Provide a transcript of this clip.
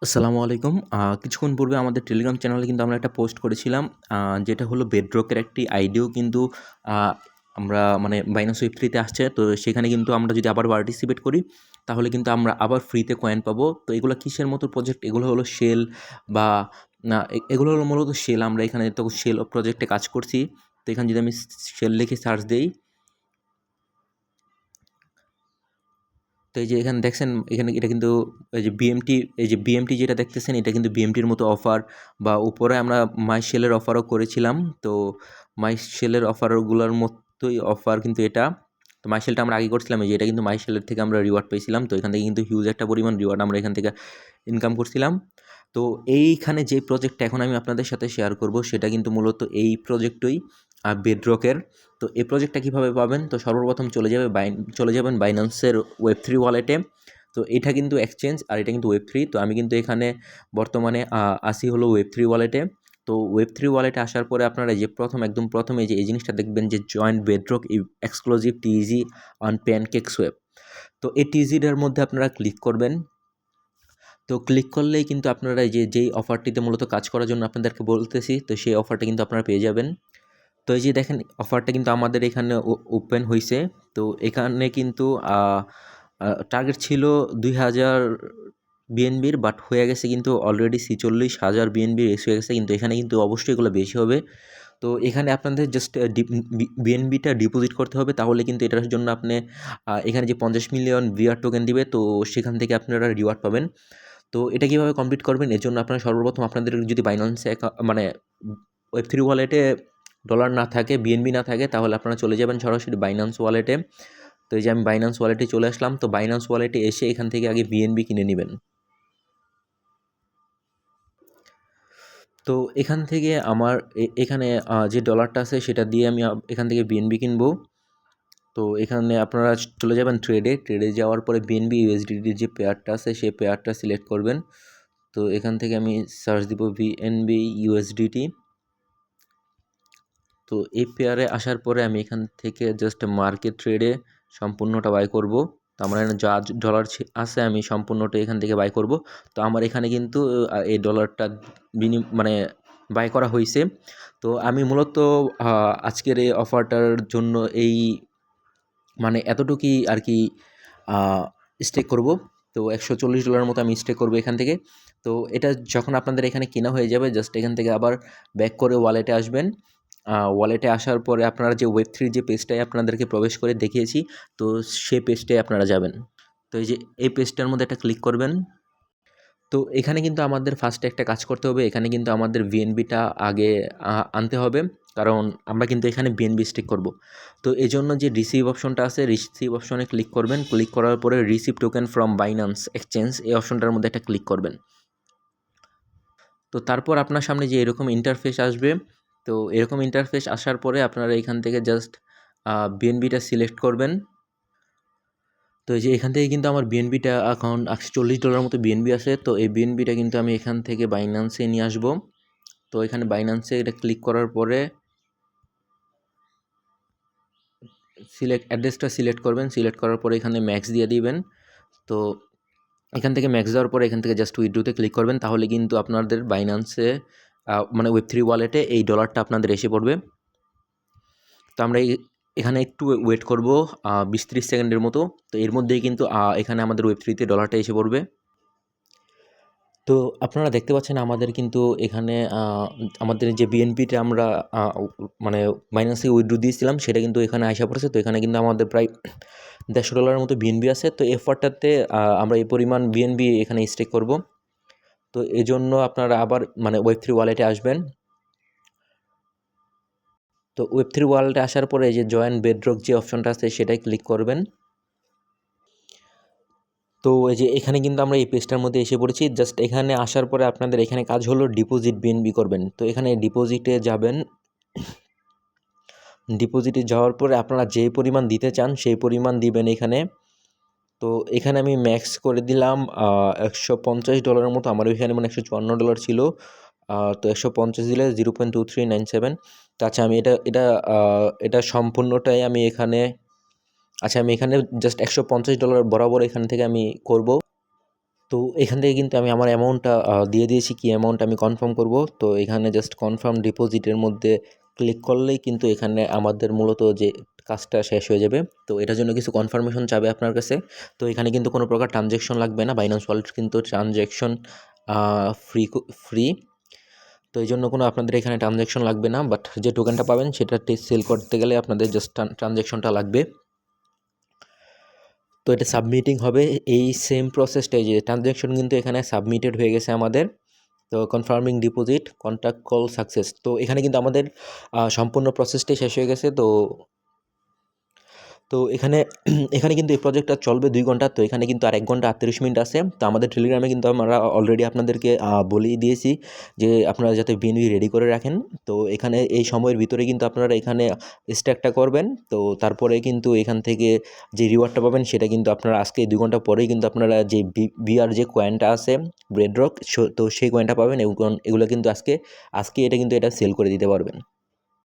আসসালামু আলাইকুম। কিছুক্ষণ পূর্বে আমাদের টেলিগ্রাম চ্যানেলে কিন্তু আমরা একটা পোস্ট করেছিলাম। যেটা হলো বেডরকের একটি আইডিও কিন্তু আ আমরা মানে বাইন্যান্স ওয়েব 3 তে আসছে। তো সেখানে কিন্তু আমরা যদি আবার পার্টিসিপেট করি, তাহলে কিন্তু আমরা আবার ফ্রিতে কয়েন পাবো। তো এগুলা কিসের মতো প্রজেক্ট? এগুলো হলো শেল বা না এগুলো হলো মূলত শেল। আমরা এখানে তো শেল প্রজেক্টে কাজ করছি। তো এখানে যদি আমি শেল লিখে সার্চ দেই, তো এই যে এখানে দেখছেন, এখানে এটা কিন্তু এই যে বিএমটি, এই যে বিএমটি যেটা দেখতেছেন, এটা কিন্তু বিএমটির মতো অফার, বা উপরে আমরা মাই সেলের অফারও করেছিলাম। তো মাই সেলের অফারগুলোর মতোই অফার কিন্তু এটা। তো মাই সেলটা আমরা আগে করছিলাম, এই যে এটা কিন্তু মাই সেলের থেকে আমরা রিওয়ার্ড পেয়েছিলাম। তো এখান থেকে কিন্তু হিউজ একটা পরিমাণ রিওয়ার্ড আমরা এখান থেকে ইনকাম করছিলাম। তো এইখানে যে প্রজেক্টটা এখন আমি আপনাদের সাথে শেয়ার করব, সেটা কিন্তু মূলত এই প্রজেক্টই, বেডরকের। তো এই প্রজেক্টটা কীভাবে পাবেন? তো সর্বপ্রথম চলে যাবেন বাইন্যান্সের ওয়েব3 ওয়ালেটে। তো এটা কিন্তু এক্সচেঞ্জ আর এটা কিন্তু ওয়েব3। তো আমি কিন্তু এখানে বর্তমানে আসি হলো ওয়েব3 ওয়ালেটে। তো ওয়েব3 ওয়ালেটে আসার পরে আপনারা যে একদম প্রথমে যে এই জিনিসটা দেখবেন, যে joint bedrock exclusive টিজি on pancakes web. তো এই টিজিটার মধ্যে আপনারা ক্লিক করবেন। তো ক্লিক করলেই কিন্তু আপনারা এই যে যেই অফারটিতে মূলত কাজ করার জন্য আপনাদেরকে বলতেছি, তো সেই অফারটা কিন্তু আপনারা পেয়ে যাবেন। তো এই যে দেখেন, অফারটা কিন্তু আমাদের এখানে ওপেন হইছে। তো এখানে কিন্তু টার্গেট ছিল ২,০০০ বিএনবির, বাট হয়ে গেছে কিন্তু অলরেডি ৪৬,০০০ বিএনবি রেস হয়ে গেছে। কিন্তু এখানে কিন্তু অবশ্যই এগুলো বেশি হবে। তো এখানে আপনাদের জাস্ট বিএনবিটা ডিপোজিট করতে হবে, তাহলে কিন্তু এটার জন্য আপনি এখানে যে ৫০ মিলিয়ন ভিআর টোকেন দিবে, তো সেখান থেকে আপনারা রিওয়ার্ড পাবেন। তো এটা কীভাবে কমপ্লিট করবেন? এর জন্য আপনারা সর্বপ্রথম আপনাদের যদি বাইন্যান্সে মানে ওয়েব3 ওয়ালেটে ডলার না থাকে, বিএনবি না থাকে, তাহলে আপনারা চলে যাবেন সরাসরি বাইন্যান্স ওয়ালেটে। তো এই যে আমি বাইন্যান্স ওয়ালেটে চলে আসলাম। তো বাইন্যান্স ওয়ালেটে এসে এখান থেকে আগে বিএনবি কিনে নেবেন। তো এখান থেকে আমার এখানে যে ডলারটা আছে সেটা দিয়ে আমি এখান থেকে বিএনবি কিনবো। তো এখানে আপনারা চলে যাবেন ট্রেডে যাওয়ার পরে বিএনবি ইউএসডিটির যে পেয়ারটা আছে সেই পেয়ারটা সিলেক্ট করবেন। তো এখান থেকে আমি সার্চ দিব বিএনবি ইউএসডিটি। তো এই পেয়ারে আসার পরে আমি এখান থেকে জাস্ট মার্কেট ট্রেডে সম্পূর্ণটা বাই করব। তো আমার এখানে যা ডলার আছে আমি সম্পূর্ণটা এখান থেকে বাই করব। তো আমার এখানে কিন্তু এই ডলারটা মানে বাই করা হয়েছে। তো আমি মূলত আজকের এই অফারটার জন্য এই মানে এতটুকুই আর কি স্টেক করব। তো $140 মতো আমি স্টেক করব এখান থেকে। তো এটা যখন আপনাদের এখানে কেনা হয়ে যাবে, জাস্ট এখান থেকে আবার ব্যাক করে ওয়ালেটে আসবেন। ওয়ালেটে আসার পরে আপনারা যে ওয়েব3 যে পেজটায় আপনাদেরকে প্রবেশ করে দেখিয়েছি, তো সেই পেজটায় আপনারা যাবেন। তো এই যে এই পেজটার মধ্যে একটা ক্লিক করবেন। তো এখানে কিন্তু আমাদের ফার্স্টে একটা কাজ করতে হবে। এখানে কিন্তু আমাদের বিএনবিটা আগে আনতে হবে, কারণ আমরা কিন্তু এখানে বিএনবি স্টেক করব। তো এজন্য যে রিসিভ অপশনটা আছে, রিসিভ অপশনে ক্লিক করবেন। ক্লিক করার পরে receive token from Binance exchange, এই অপশনটার মধ্যে একটা ক্লিক করবেন। তো তারপর আপনার সামনে যে এরকম ইন্টারফেস আসবে। তো এরকম ইন্টারফেস আসার পরে আপনারা এখান থেকে জাস্ট বিএনবিটা সিলেক্ট করবেন। তো এই যে এখান থেকে কিন্তু আমার বিএনবিটা এখন $140 মতো বিএনবি আছে। তো এই বিএনবিটা কিন্তু আমি এখান থেকে বাইন্যান্সে নিয়ে আসব। তো এখানে বাইন্যান্সে এটা ক্লিক করার পরে অ্যাড্রেসটা সিলেক্ট করবেন। সিলেক্ট করার পরে এখানে ম্যাক্স দিয়ে দিবেন। তো এখান থেকে ম্যাক্স দেওয়ার পরে এখান থেকে জাস্ট উইথড্রোতে ক্লিক করবেন, তাহলে কিন্তু আপনাদের বাইন্যান্সে মানে ওয়েব3 ওয়ালেটে এই ডলারটা আপনাদের এসে পড়বে। তো আমরা এখানে একটু ওয়েট করব ২০-৩০ সেকেন্ডের মতো। তো এর মধ্যেই কিন্তু এখানে আমাদের ওয়েব3তে ডলারটা এসে পড়বে। তো আপনারা দেখতে পাচ্ছেন আমাদের কিন্তু এখানে আমাদের যে বিএনপিটা আমরা মানে বাইন্যান্স থেকে উইথড্র দিয়েছিলাম, সেটা কিন্তু এখানে আইসা পড়েছে। তো এখানে কিন্তু আমাদের প্রায় $150 মতো বিএনবি আছে। তো এফারটাতে আমরা এই পরিমাণ বিএনবি এখানে স্টেক করব। তো এজন্য আপনারা আবার মানে ওয়েব3 ওয়ালেটে আসবেন। তো ওয়েব3 ওয়ালেটে আসার পরে যে জয়েন বেডরক যে অপশনটা আছে সেটাই ক্লিক করবেন। তো এই যে এখানে কিন্তু আমরা এই পেজটার মধ্যে এসে পড়েছি। জাস্ট এখানে আসার পরে আপনাদের এখানে কাজ হলো ডিপোজিট বিএনবি করবেন। তো এখানে ডিপোজিটে যাবেন। ডিপোজিটে যাওয়ার পরে আপনারা যেই পরিমাণ দিতে চান সেই পরিমাণ দিবেন এখানে। তো এখানে আমি ম্যাক্স করে দিলাম $150 মতো। আমার ওইখানে মানে $154 ছিল। তো 150 দিলে 0.2397। তো আচ্ছা, আমি এটা সম্পূর্ণটাই আমি এখানে, আচ্ছা আমি এখানে জাস্ট $150 বরাবর এখান থেকে আমি করব। তো এখান থেকে কিন্তু আমি আমার অ্যামাউন্টটা দিয়ে দিয়েছি, কি অ্যামাউন্ট আমি কনফার্ম করব। তো এখানে জাস্ট কনফার্ম ডিপোজিটের মধ্যে ক্লিক করলেই কিন্তু এখানে আমাদের মূলত যে কাজটা শেষ হয়ে যাবে। তো এটার জন্য কিছু কনফার্মেশন চাবে আপনার কাছে। তো এখানে কিন্তু কোনো প্রকার ট্রানজ্যাকশন লাগবে না, বাইন্যান্স ওয়ালেট কিন্তু ট্রানজ্যাকশন ফ্রি। তো এই জন্য কোনো আপনাদের এখানে ট্রানজ্যাকশন লাগবে না, বাট যে টোকেনটা পাবেন সেটা সেল করতে গেলে আপনাদের জাস্ট ট্রানজ্যাকশনটা লাগবে। তো এটা সাবমিটিং হবে, এই সেম প্রসেসটাই, যে ট্রানজ্যাকশন কিন্তু এখানে সাবমিটেড হয়ে গেছে আমাদের। তো confirming deposit contact call success, তো এখানে কিন্তু আমাদের সম্পূর্ণ প্রসেসটাই শেষ হয়ে গেছে। তো এখানে এখানে কিন্তু এই প্রজেক্টটা চলবে 2 ঘন্টা। তো এখানে কিন্তু আর 1 ঘন্টা 38 মিনিট আছে। তো আমাদের টেলিগ্রামে কিন্তু আমরা অলরেডি আপনাদেরকে বলেই দিয়েছি যে আপনারা যাতে বিএনবি রেডি করে রাখেন। তো এখানে এই সময়ের ভিতরে কিন্তু আপনারা এখানে স্ট্যাকটা করবেন। তো তারপরে কিন্তু এখান থেকে যে রিওয়ার্ডটা পাবেন সেটা কিন্তু আপনারা আজকে 2 ঘন্টা পরেই কিন্তু আপনারা যে বিআর যে কয়েনটা আছে বেডরক, তো সেই কয়েনটা পাবেন। এগুলো কিন্তু আজকে এটা কিন্তু এটা সেল করে দিতে পারবেন।